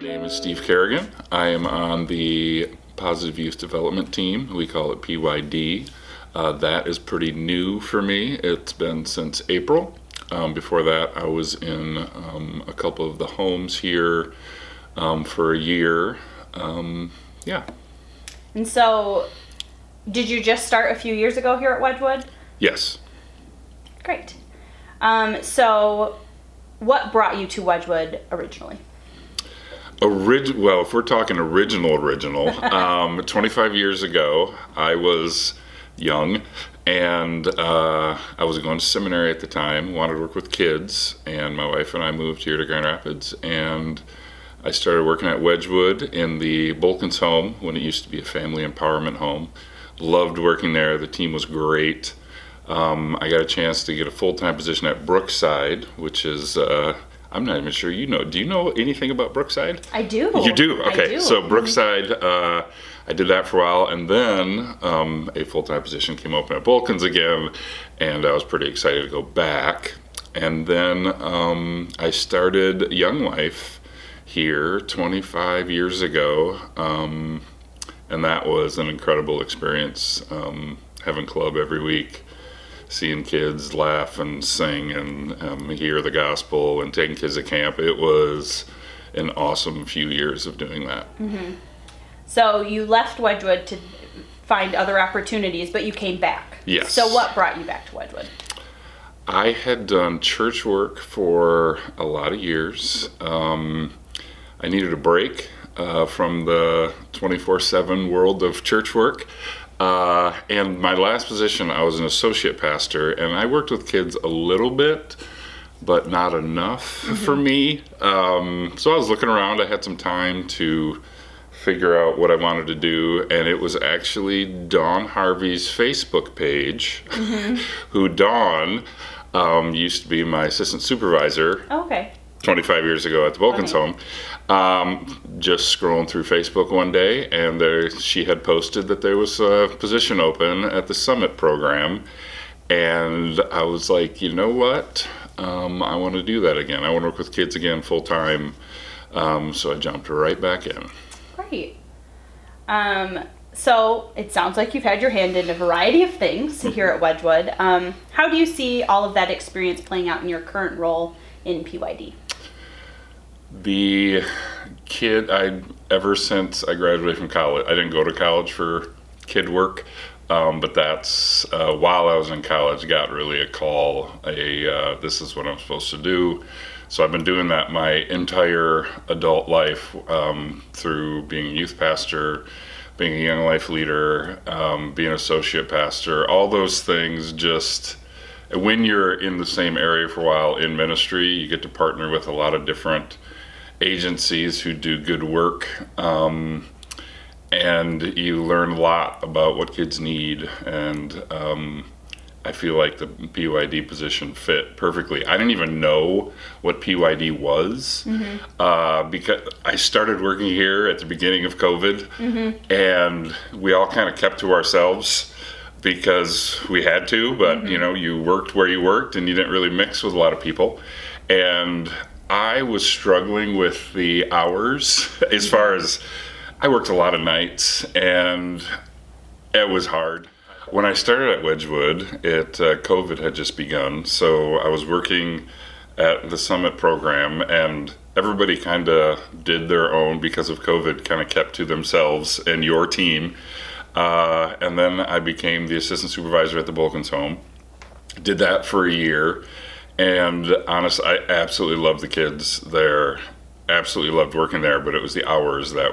name is Steve Carigon. I am on the Positive Youth Development team. We call it PYD. That is pretty new for me. It's been since April. Before that, I was in a couple of the homes here for a year. Yeah. And so, did you just start a few years ago here at Wedgwood? Yes. Great. So, what brought you to Wedgwood originally? Well, if we're talking original, 25 years ago, I was young, and I was going to seminary at the time, wanted to work with kids, and my wife and I moved here to Grand Rapids, and I started working at Wedgwood in the Bolkins home when it used to be a family empowerment home. Loved working there. The team was great. I got a chance to get a full-time position at Brookside, which is, I'm not even sure you know. Do you know anything about Brookside? I do. You do? Okay. I do. So Brookside, I did that for a while, and then a full-time position came open at Bolkins again, and I was pretty excited to go back. And then I started Young Life here 25 years ago, and that was an incredible experience, having club every week, seeing kids laugh and sing and hear the gospel and taking kids to camp. It was an awesome few years of doing that. Mm-hmm. So you left Wedgwood to find other opportunities, but you came back. Yes. So what brought you back to Wedgwood? I had done church work for a lot of years. I needed a break from the 24/7 world of church work. And my last position, I was an associate pastor, and I worked with kids a little bit, but not enough for me. So I was looking around. I had some time to figure out what I wanted to do, and it was actually Dawn Harvey's Facebook page, who Dawn used to be my assistant supervisor. Oh, okay. 25 years ago at the Bolkins home. Just scrolling through Facebook one day, and she had posted that there was a position open at the Summit program, and I was like, you know what? I want to do that again. I want to work with kids again full time. So I jumped right back in. Great. So it sounds like you've had your hand in a variety of things here at Wedgwood. How do you see all of that experience playing out in your current role in PYD? The kid, ever since I graduated from college, I didn't go to college for kid work, but that's while I was in college, got really a call, this is what I'm supposed to do. So I've been doing that my entire adult life, through being a youth pastor, being a Young Life leader, being an associate pastor, all those things. Just when you're in the same area for a while in ministry, you get to partner with a lot of different agencies who do good work, and you learn a lot about what kids need, and I feel like the PYD position fit perfectly. I didn't even know what PYD was, because I started working here at the beginning of COVID, and we all kind of kept to ourselves because we had to, but you worked where you worked and you didn't really mix with a lot of people. And I was struggling with the hours as far as I worked a lot of nights, and it was hard. When I started at Wedgwood, COVID had just begun, so I was working at the Summit program, and everybody kind of did their own because of COVID, kind of kept to themselves and your team. And then I became the assistant supervisor at the Bolkins home. Did that for a year. And honestly, I absolutely loved the kids there. Absolutely loved working there, but it was the hours that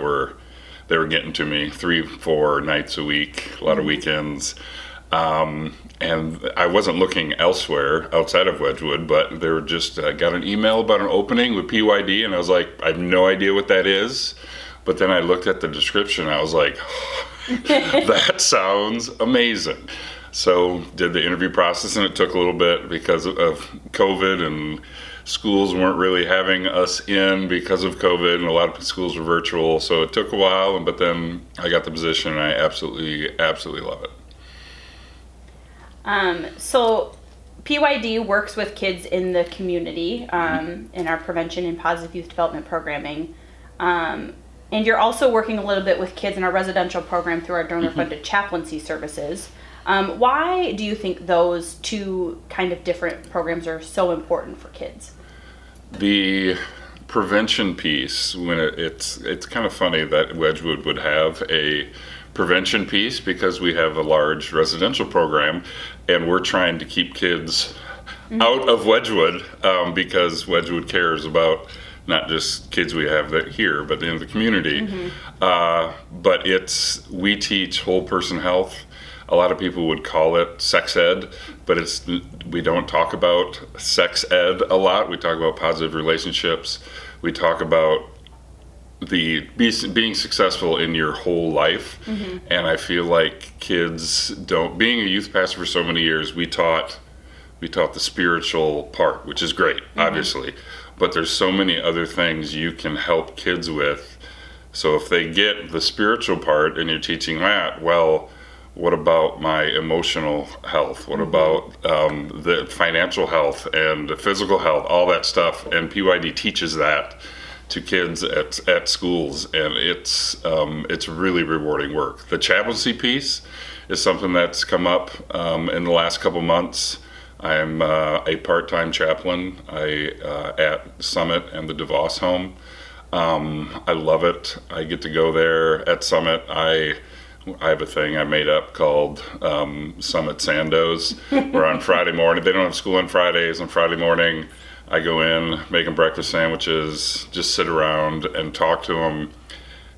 they were getting to me. 3-4 nights a week, a lot of weekends. And I wasn't looking elsewhere outside of Wedgwood, but they were just got an email about an opening with PYD, and I was like, I have no idea what that is. But then I looked at the description, and I was like, that sounds amazing. So did the interview process, and it took a little bit because of COVID, and schools weren't really having us in because of COVID, and a lot of schools were virtual. So it took a while, but then I got the position, and I absolutely love it. So PYD works with kids in the community in our prevention and positive youth development programming. And you're also working a little bit with kids in our residential program through our donor-funded chaplaincy services. Why do you think those two kind of different programs are so important for kids? The prevention piece, when it's kind of funny that Wedgwood would have a prevention piece because we have a large residential program and we're trying to keep kids out of Wedgwood because Wedgwood cares about not just kids we have here, but in the community. But we teach whole person health. A lot of people would call it sex ed, but we don't talk about sex ed a lot. We talk about positive relationships. We talk about being successful in your whole life. And I feel like kids don't. Being a youth pastor for so many years, we taught the spiritual part, which is great, obviously. But there's so many other things you can help kids with. So if they get the spiritual part and you're teaching that, well, what about my emotional health? What about the financial health and the physical health, all that stuff? And PYD teaches that to kids at schools, and it's really rewarding work. The chaplaincy piece is something that's come up in the last couple months. I'm a part-time chaplain at Summit and the DeVos home. I love it. I get to go there at Summit. I have a thing I made up called Summit Sandos, where on Friday morning, they don't have school on Fridays. On Friday morning, I go in, make them breakfast sandwiches, just sit around and talk to them.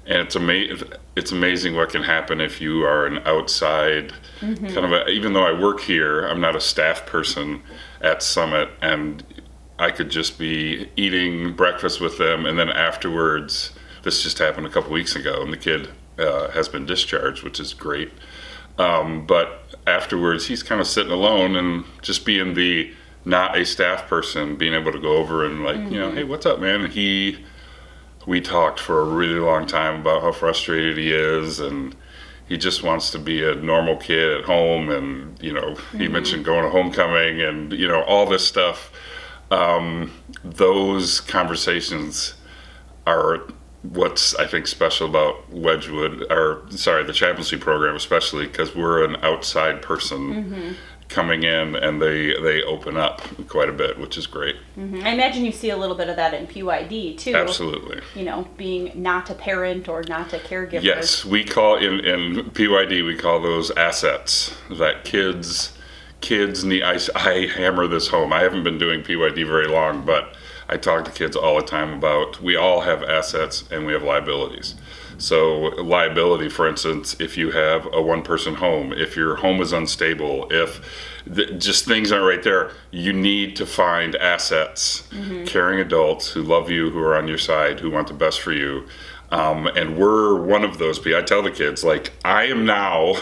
And it's amazing what can happen if you are an outside kind of even though I work here, I'm not a staff person at Summit, and I could just be eating breakfast with them, and then afterwards, this just happened a couple weeks ago, and the kid has been discharged, which is great. But afterwards, he's kind of sitting alone and just being not a staff person, being able to go over and hey, what's up, man? And we talked for a really long time about how frustrated he is, and he just wants to be a normal kid at home. And, he mentioned going to homecoming and, all this stuff. Those conversations are what's, I think, special about the chaplaincy program, especially because we're an outside person coming in, and they open up quite a bit, which is great. I imagine you see a little bit of that in PYD too. Absolutely. Being not a parent or not a caregiver. Yes, we call in PYD, we call those assets that kids need. I hammer this home. I haven't been doing PYD very long, but I talk to kids all the time about we all have assets and we have liabilities. So liability, for instance, if you have a one-person home, if your home is unstable, if just things aren't right there, you need to find assets, caring adults who love you, who are on your side, who want the best for you. And we're one of those people. I tell the kids, I am now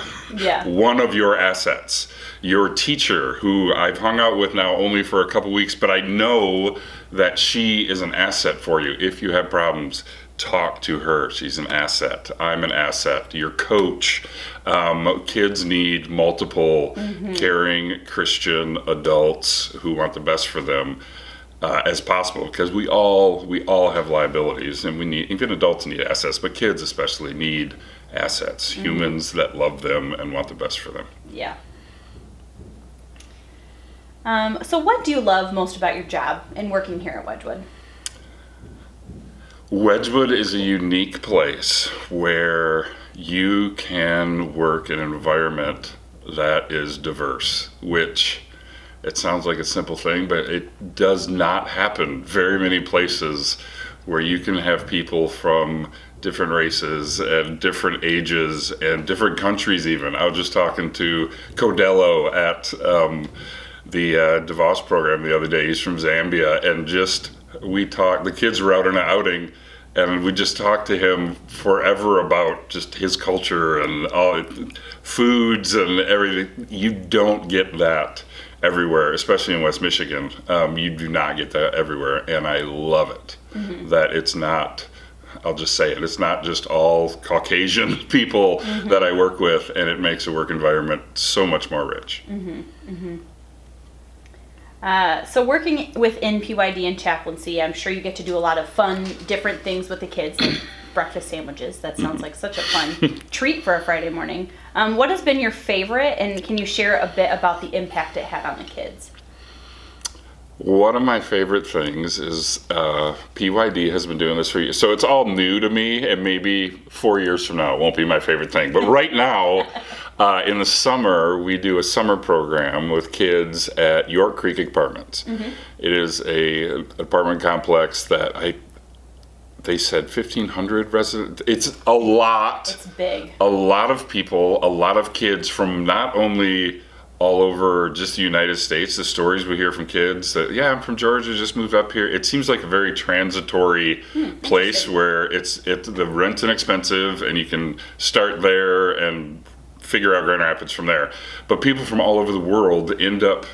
one of your assets. Your teacher, who I've hung out with now only for a couple weeks, but I know that she is an asset for you. If you have problems, talk to her. She's an asset. I'm an asset. Your coach. Kids need multiple caring Christian adults who want the best for them as possible, because we all have liabilities, and even adults need assets, but kids especially need assets, humans that love them and want the best for them. Yeah. So what do you love most about your job and working here at Wedgwood? Wedgwood is a unique place where you can work in an environment that is diverse, which it sounds like a simple thing, but it does not happen very many places where you can have people from different races and different ages and different countries even. I was just talking to Codello at the DeVos program the other day. He's from Zambia, and we talked, the kids were out on an outing, and we just talked to him forever about just his culture and all foods and everything. You don't get that everywhere, especially in West Michigan. You do not get that everywhere, and I love it. That it's not, I'll just say it, it's not just all Caucasian people that I work with, and it makes the work environment so much more rich. So working within PYD and chaplaincy, I'm sure you get to do a lot of fun, different things with the kids, like breakfast sandwiches. That sounds like such a fun treat for a Friday morning. What has been your favorite, and can you share a bit about the impact it had on the kids? One of my favorite things is PYD has been doing this for years. So it's all new to me, and maybe 4 years from now it won't be my favorite thing. But right now, in the summer, we do a summer program with kids at York Creek Apartments. It is a apartment complex that they said 1,500 residents. It's a lot. It's big. A lot of people, a lot of kids from not only all over just the United States. The stories we hear from kids that, yeah, I'm from Georgia, just moved up here. It seems like a very transitory place where the rent's inexpensive and you can start there and figure out Grand Rapids from there. But people from all over the world end up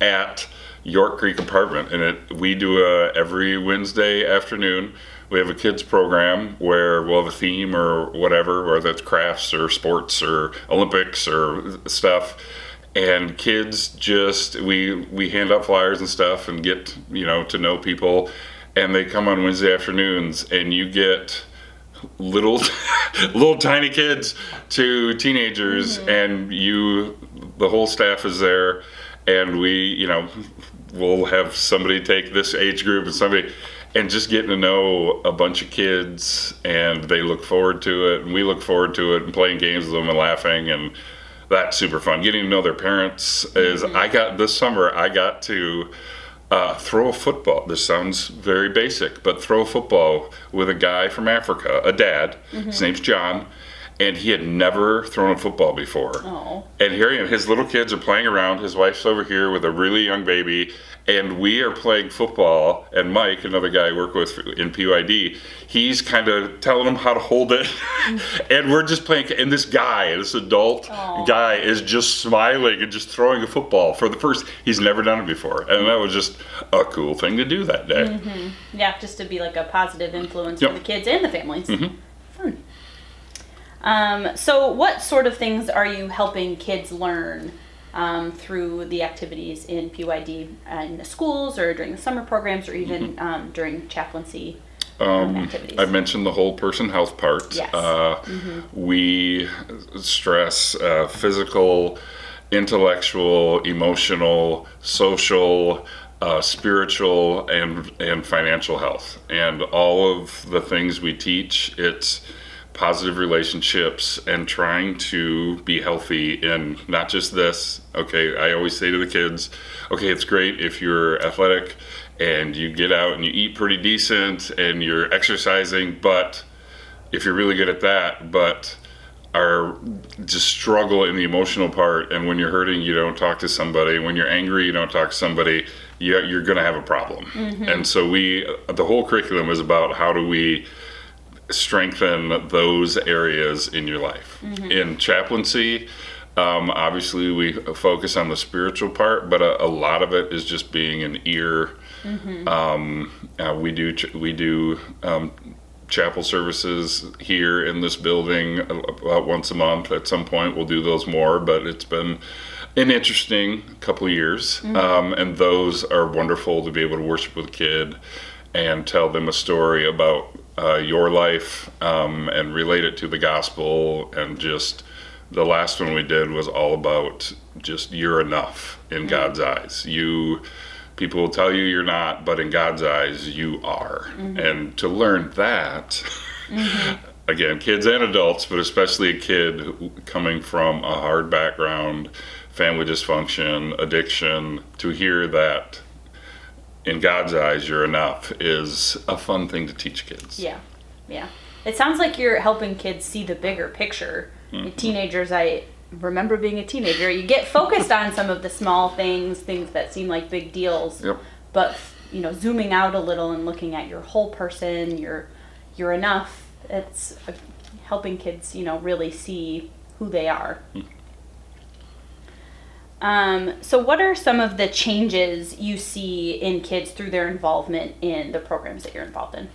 at York Creek Apartment, and we do every Wednesday afternoon. We have a kids program where we'll have a theme or whatever, whether that's crafts or sports or Olympics or stuff. And kids we hand out flyers and stuff and get, to know people. And they come on Wednesday afternoons, and you get little tiny kids to teenagers, and the whole staff is there. And we'll have somebody take this age group and just getting to know a bunch of kids, and they look forward to it, and we look forward to it, and playing games with them and laughing, and that's super fun. Getting to know their parents this summer I got to throw a football. This sounds very basic, but throw a football with a guy from Africa, a dad. His name's John, and he had never thrown a football before. Oh. And here he is. His little kids are playing around. His wife's over here with a really young baby, and we are playing football. And Mike, another guy I work with in PYD, he's kind of telling him how to hold it. And we're just playing. And this adult guy, is just smiling and just throwing a football for the first. He's never done it before, and that was just a cool thing to do that day. Yeah, just to be like a positive influence for the kids and the families. Fun. So what sort of things are you helping kids learn through the activities in PYD in the schools or during the summer programs or even during chaplaincy activities? I mentioned the whole person health part. Yes. We stress physical, intellectual, emotional, social, spiritual, and financial health. And all of the things we teach, it's positive relationships and trying to be healthy in not just this. Okay, I always say to the kids, okay, it's great if you're athletic and you get out and you eat pretty decent and you're exercising, but if you're really good at that, but are just struggle in the emotional part, and when you're hurting, you don't talk to somebody. When you're angry, you don't talk to somebody, you're going to have a problem. And so the whole curriculum is about how do we strengthen those areas in your life. In chaplaincy, obviously we focus on the spiritual part, but a lot of it is just being an ear. We do chapel services here in this building about once a month. At some point we'll do those more, but it's been an interesting couple of years. And those are wonderful to be able to worship with a kid and tell them a story about your life and relate it to the gospel. And just the last one we did was all about just you're enough in God's eyes. People will tell you you're not, but in God's eyes you are. And to learn that, again, kids and adults, but especially a kid coming from a hard background, family dysfunction, addiction, to hear that in God's eyes you're enough is a fun thing to teach kids. Yeah. It sounds like you're helping kids see the bigger picture. Teenagers, I remember being a teenager, you get focused on some of the small things that seem like big deals. But zooming out a little and looking at your whole person, you're enough. It's helping kids, really see who they are. So what are some of the changes you see in kids through their involvement in the programs that you're involved in?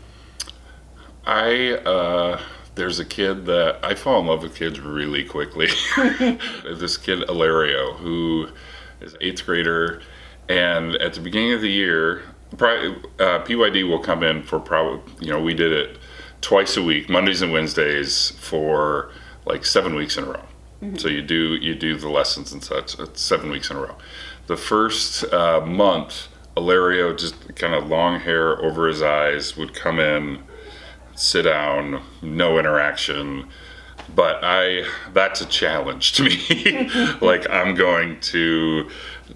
There's a kid that I fall in love with kids really quickly. This kid, Ilario, who is an 8th grader, And at the beginning of the year, PYD will come in for we did it twice a week, Mondays and Wednesdays, for like 7 weeks in a row. So you do the lessons and such. It's 7 weeks in a row. The first month, Ilario, just kind of long hair over his eyes, would come in, sit down, no interaction. But that's a challenge to me. Like, I'm going to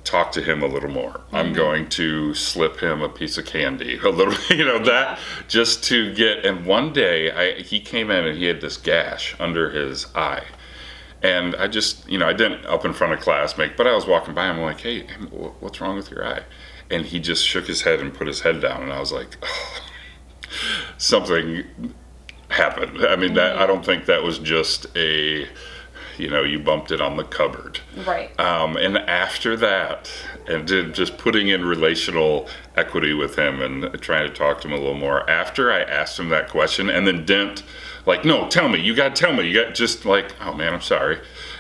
talk to him a little more. I'm going to slip him a piece of candy, a little, that just to get. And one day he came in and he had this gash under his eye. And I just, I didn't up in front of class but I was walking by him, I'm like, hey, what's wrong with your eye? And he just shook his head and put his head down. And I was like, oh, something happened. I mean, I don't think that was just you bumped it on the cupboard. Right. And after that, and just putting in relational equity with him and trying to talk to him a little more, after I asked him that question and then didn't, like, no, tell me, you got to tell me, just like, oh man, I'm sorry,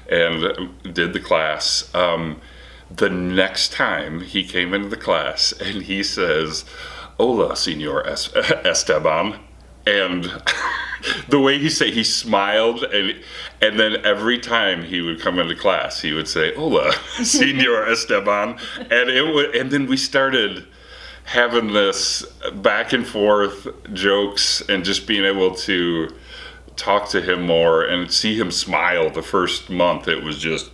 and did the class. The next time he came into the class and he says, hola, Senor Esteban. And the way he smiled, and then every time he would come into class, he would say, hola, Senor Esteban. And then we started having this back and forth jokes and just being able to talk to him more and see him smile. The first month, it was just,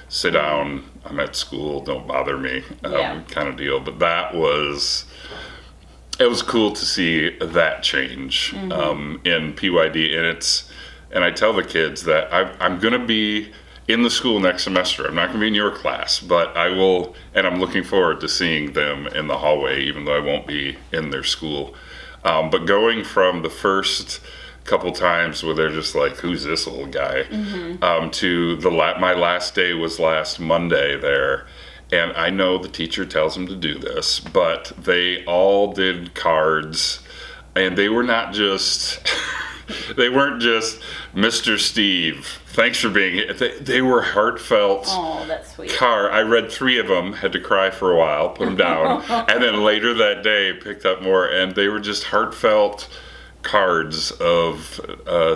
sit down, I'm at school, don't bother me, kind of deal. But it was cool to see that change in PYD, and I tell the kids that I'm going to be in the school next semester. I'm not going to be in your class, but I will, and I'm looking forward to seeing them in the hallway, even though I won't be in their school. But going from the first couple times where they're just like, who's this old guy, to my last day was last Monday there. And I know the teacher tells them to do this, but they all did cards, and they were not just, they weren't just, Mr. Steve, thanks for being here. They were heartfelt. Oh, that's sweet. I read 3 of them, had to cry for a while, put them down, and then later that day picked up more, and they were just heartfelt cards of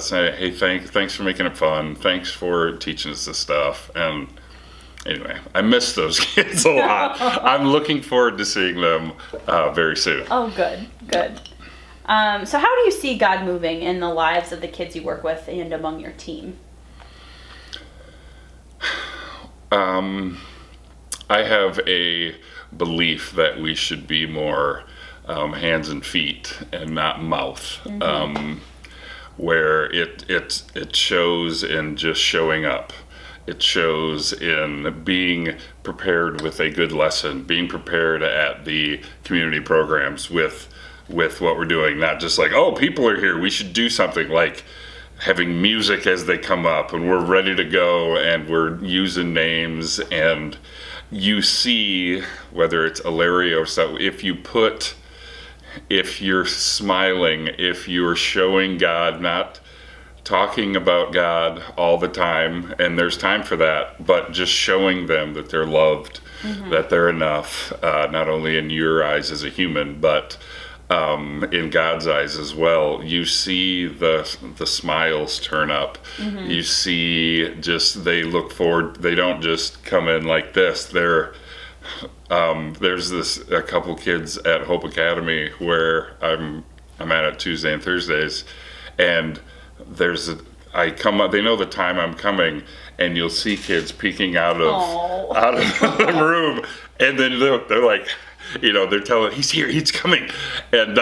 saying, hey, thanks for making it fun, thanks for teaching us this stuff. And anyway, I miss those kids a lot. I'm looking forward to seeing them very soon. Oh, good. So how do you see God moving in the lives of the kids you work with and among your team? I have a belief that we should be more hands and feet and not mouth, where it shows in just showing up. It shows in being prepared with a good lesson, being prepared at the community programs with what we're doing, not just like, oh, people are here, we should do something, like having music as they come up and we're ready to go and we're using names. And you see, whether it's Ilario or stuff, if you're smiling, if you're showing God, not talking about God all the time, and there's time for that, but just showing them that they're loved, that they're enough, not only in your eyes as a human, but in God's eyes as well. You see the smiles turn up. You see they look forward. They don't just come in like this. There's a couple kids at Hope Academy where I'm at Tuesday and Thursdays, and they know the time I'm coming, and you'll see kids peeking out of the room, and then they're like, they're telling, he's here, he's coming, and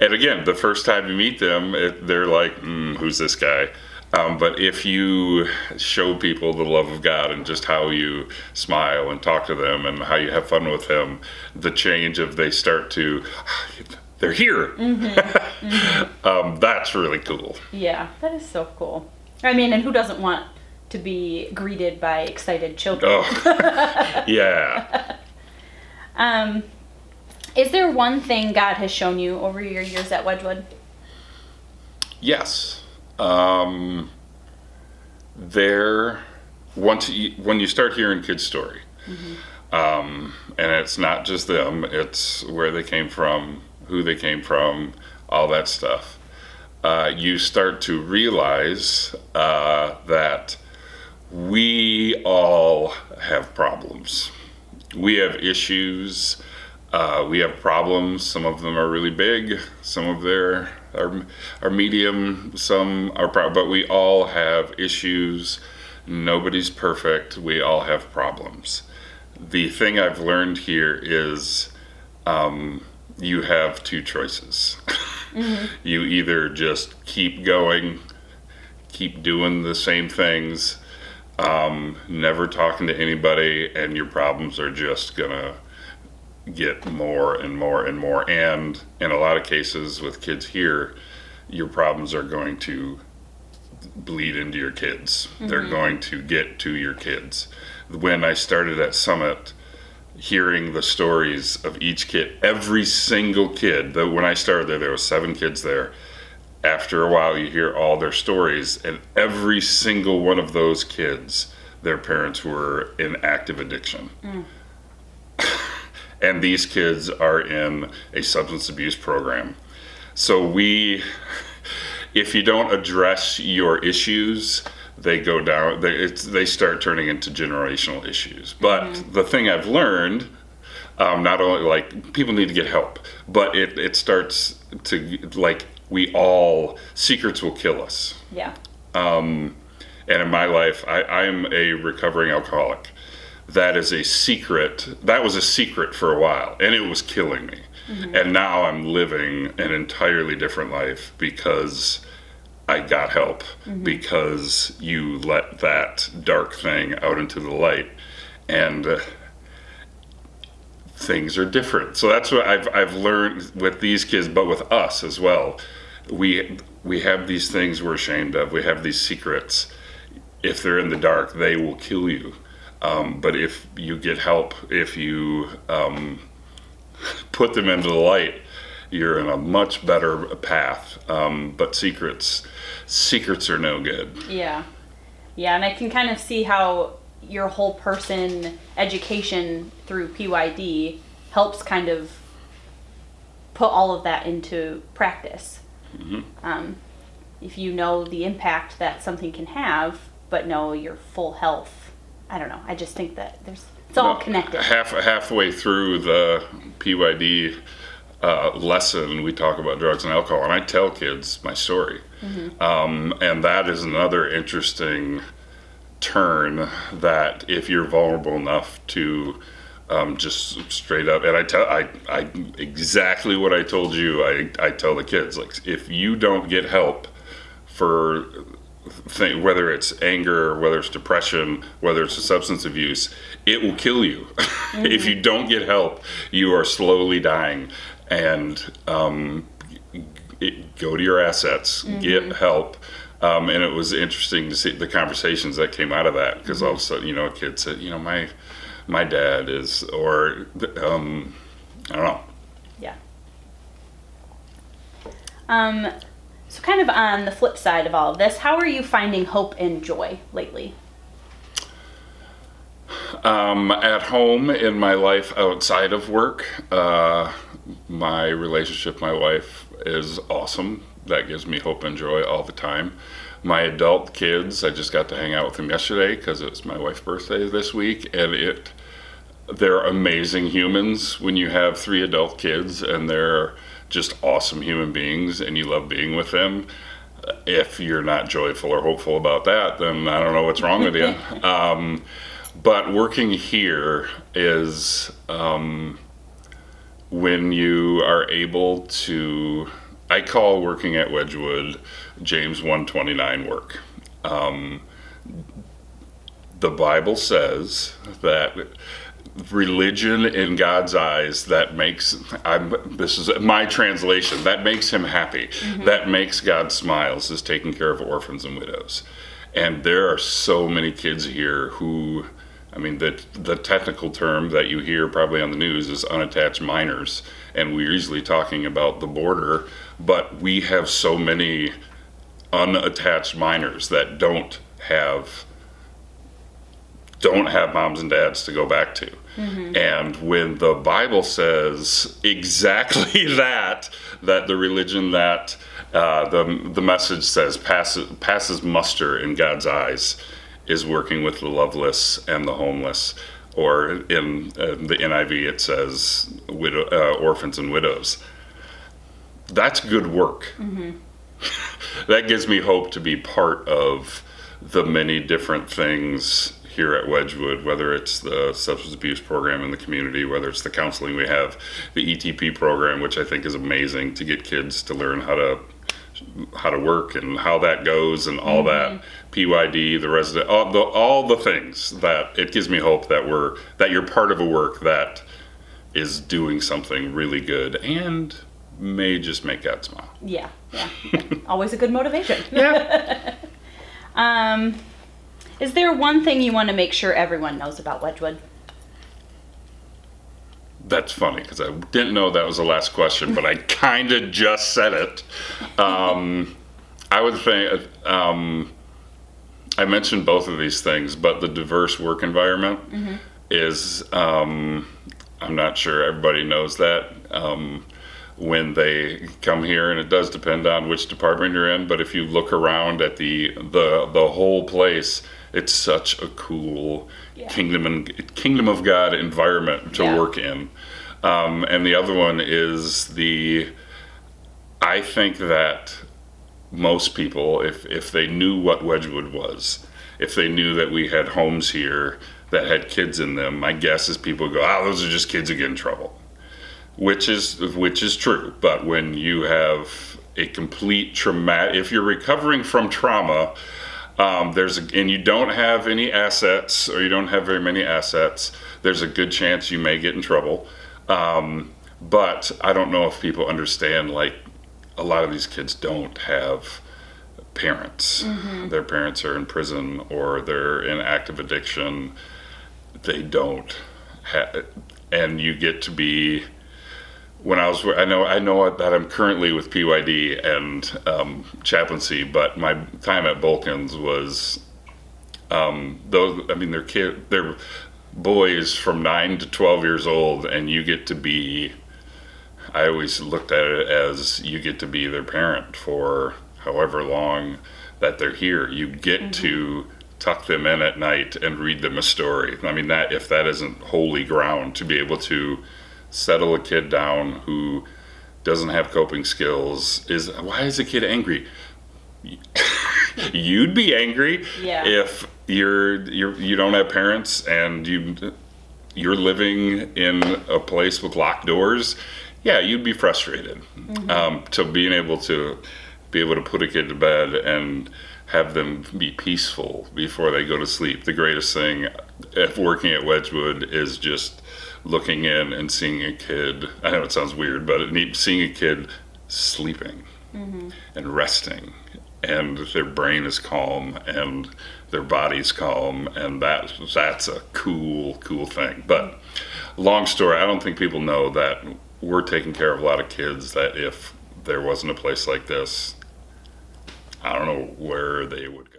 again, the first time you meet them, they're like, who's this guy? But if you show people the love of God and just how you smile and talk to them and how you have fun with them, the change of they start to, they're here. That's really cool. Yeah, that is so cool. I mean, and who doesn't want to be greeted by excited children? Oh, yeah. Is there one thing God has shown you over your years at Wedgwood? Yes. When you start hearing kids' story, And it's not just them, it's where they came from, who they came from, all that stuff. You start to realize that we all have problems. We have issues. We have problems. Some of them are really big. Some of them are medium. Some are but we all have issues. Nobody's perfect. We all have problems. The thing I've learned here is you have two choices. Mm-hmm. You either just keep going, keep doing the same things, never talking to anybody, and your problems are just gonna get more and more and more. And in a lot of cases with kids here, your problems are going to bleed into your kids. Mm-hmm. They're going to get to your kids. When I started at Summit, hearing the stories of each kid, every single kid, when I started there was 7 kids there. After a while, you hear all their stories, and every single one of those kids, their parents were in active addiction. Mm. And these kids are in a substance abuse program. So if you don't address your issues, they go down, they start turning into generational issues. But mm-hmm. the thing I've learned, not only like people need to get help, but it starts to like secrets will kill us. Yeah. And in my life, I'm a recovering alcoholic. That is a secret. That was a secret for a while, and it was killing me. Mm-hmm. And now I'm living an entirely different life because I got help, mm-hmm. because you let that dark thing out into the light, and things are different. So that's what I've learned with these kids, but with us as well. We have these things we're ashamed of. We have these secrets. If they're in the dark, they will kill you. But if you get help, if you put them into the light, you're in a much better path. But secrets are no good. Yeah. And I can kind of see how your whole person education through PYD helps kind of put all of that into practice. Mm-hmm. If you know the impact that something can have, but know your full health. I don't know. I just think that it's all connected. Halfway through the PYD lesson, we talk about drugs and alcohol, and I tell kids my story. Mm-hmm. And that is another interesting turn, that if you're vulnerable enough to just straight up, and I exactly what I told you, I tell the kids, like, if you don't get help for whether it's anger, whether it's depression, whether it's a substance abuse, it will kill you. Mm-hmm. If you don't get help, you are slowly dying. And go to your assets, mm-hmm. get help. And it was interesting to see the conversations that came out of that, because mm-hmm. all of a sudden, a kid said, my dad is, or I don't know. Yeah. So kind of on the flip side of all of this, how are you finding hope and joy lately? At home, in my life outside of work, my relationship with my wife is awesome. That gives me hope and joy all the time. My adult kids, I just got to hang out with them yesterday because it was my wife's birthday this week, and they're amazing humans. When you have 3 adult kids and they're just awesome human beings and you love being with them, if you're not joyful or hopeful about that, then I don't know what's wrong with you. But working here is when you are able to, I call working at Wedgwood James 1:29 work. The Bible says that religion in God's eyes, this is my translation, that makes him happy. Mm-hmm. That makes God smiles, is taking care of orphans and widows. And there are so many kids here who, the technical term that you hear probably on the news is unattached minors, and we're usually talking about the border, but we have so many unattached minors that don't have moms and dads to go back to. And when the Bible says exactly that the religion that the message says passes muster in God's eyes is working with the loveless and the homeless, or in the NIV it says orphans and widows. That's good work. That gives me hope to be part of the many different things here at Wedgwood, whether it's the substance abuse program in the community, whether it's the counseling we have, the ETP program, which I think is amazing to get kids to learn how to work and how that goes and all that, PYD, the resident, all the things that it gives me hope that you're part of a work that is doing something really good and may just make God smile. Yeah. Always a good motivation. Yeah. Is there one thing you want to make sure everyone knows about Wedgwood? That's funny because I didn't know that was the last question, but I kind of just said it. I would think I mentioned both of these things, but the diverse work environment is, I'm not sure everybody knows that when they come here, and it does depend on which department you're in, but if you look around at the whole place, it's such a cool kingdom of God environment to work in. And the other one is I think that most people, if they knew what Wedgwood was, if they knew that we had homes here that had kids in them, my guess is people go, those are just kids who get in trouble. Which is true, but when you have a complete if you're recovering from trauma, and you don't have any assets, or you don't have very many assets, there's a good chance you may get in trouble. But I don't know if people understand, like, a lot of these kids don't have parents. Their parents are in prison or they're in active addiction. They don't have, and you get to be. I know that I'm currently with PYD and Chaplaincy, but my time at Bulkins was they're boys from 9 to 12 years old, and you get to be. I always looked at it as you get to be their parent for however long that they're here. You get to tuck them in at night and read them a story. I mean, that if that isn't holy ground, to be able to settle a kid down who doesn't have coping skills why is a kid angry? You'd be angry if you don't have parents and you're living in a place with locked doors. Yeah, you'd be frustrated. To being able to put a kid to bed and have them be peaceful before they go to sleep. The greatest thing at working at Wedgwood is just looking in and seeing a kid, I know it sounds weird, but seeing a kid sleeping and resting, and their brain is calm and their body's calm, and that's a cool thing. But long story, I don't think people know that we're taking care of a lot of kids that if there wasn't a place like this, I don't know where they would go.